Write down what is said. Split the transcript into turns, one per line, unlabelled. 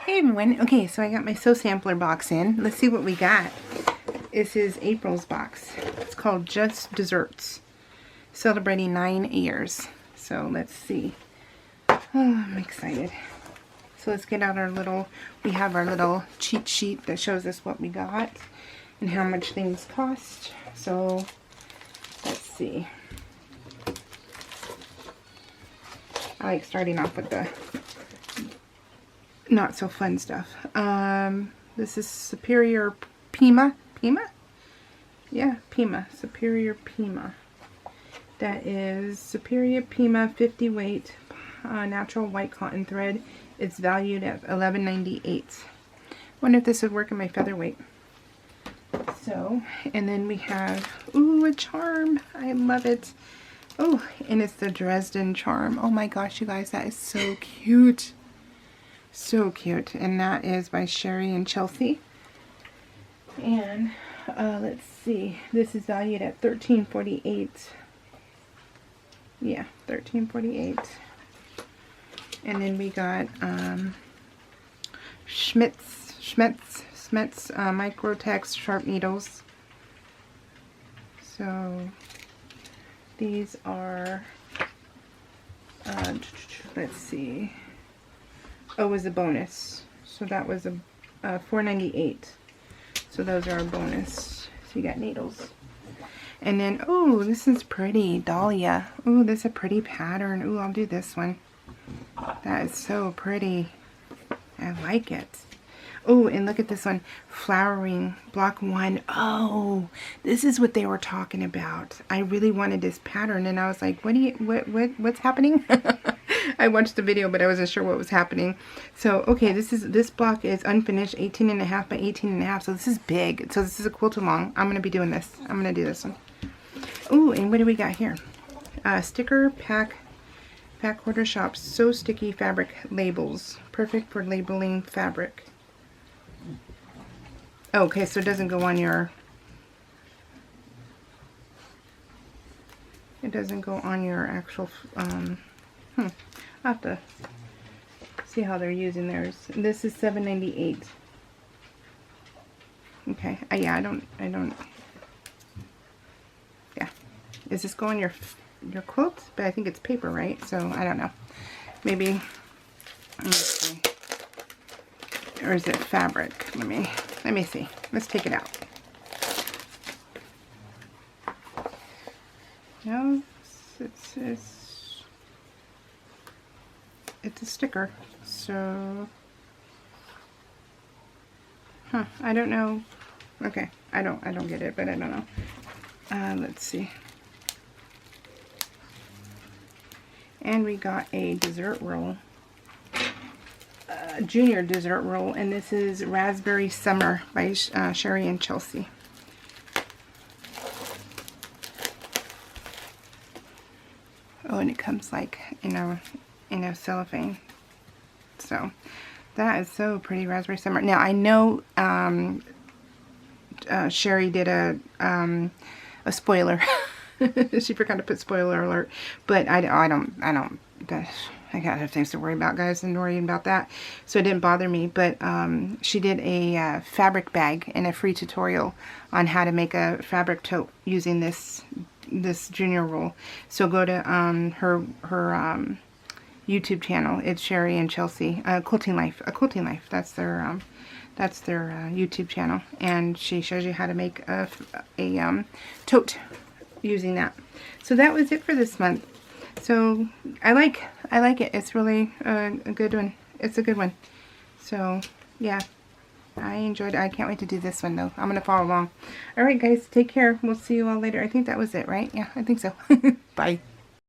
Hey everyone. Okay, so I got my Sew Sampler box in. Let's see what we got. This is April's box. It's called Just Desserts. Celebrating 9 years. So let's see. Oh, I'm excited. So let's get out our little, we have our little cheat sheet that shows us what we got and how much things cost. So let's see. I like starting off with the not so fun stuff. This is Superior Pima. Pima? Yeah, Pima. Superior Pima. That is Superior Pima 50 weight natural white cotton thread. It's valued at $11.98. Wonder if this would work in my featherweight. So, and then we have, ooh, a charm. I love it. Oh, and it's the Dresden charm. Oh my gosh, you guys, that is so cute. So cute. And that is by Sherry and Chelsea. And let's see. This is valued at $13.48. Yeah, $13.48. And then we got Schmitz Microtex sharp needles. So these are let's see. Oh, it was a bonus. So that was a $4.98. So those are a bonus. So you got needles. And then, oh, this is pretty. Dahlia. Oh, this is a pretty pattern. Oh, I'll do this one. That is so pretty. I like it. Oh, and look at this one. Flowering. Block 1. Oh, this is what they were talking about. I really wanted this pattern, and I was like, what's happening? I watched the video, but I wasn't sure what was happening. So, okay, this block is unfinished, 18.5 by 18.5. So this is big. So this is a quilt along. I'm going to be doing this. I'm going to do this one. Oh, and what do we got here? Sticker pack order shop. So sticky fabric labels. Perfect for labeling fabric. Okay, so it doesn't go on your... It doesn't go on your actual... I'll have to see how they're using theirs. This is $7.98. Okay. Yeah, I don't. Yeah. Does this go on your quilt? But I think it's paper, right? So I don't know. Maybe. Let's see. Or is it fabric? Let me see. Let's take it out. No, it's a sticker, so I don't know. Okay, I don't get it, but I don't know. Let's see. And we got a dessert roll, junior dessert roll, and this is Raspberry Summer by Sherry and Chelsea. Oh, and it comes like in a cellophane. So that is so pretty. Raspberry Summer. Now I know Sherry did a spoiler. She forgot to put spoiler alert, but I got other things to worry about, guys, and worrying about that, so it didn't bother me. But she did a fabric bag and a free tutorial on how to make a fabric tote using this junior roll. So go to her YouTube channel. It's Sherry and Chelsea, Quilting Life. That's their YouTube channel, and she shows you how to make a tote using that. So that was it for this month. So I like it. It's really a good one. It's a good one. So yeah, I enjoyed it. I can't wait to do this one though. I'm gonna follow along. All right, guys, take care. We'll see you all later. I think that was it, right? Yeah, I think so. Bye.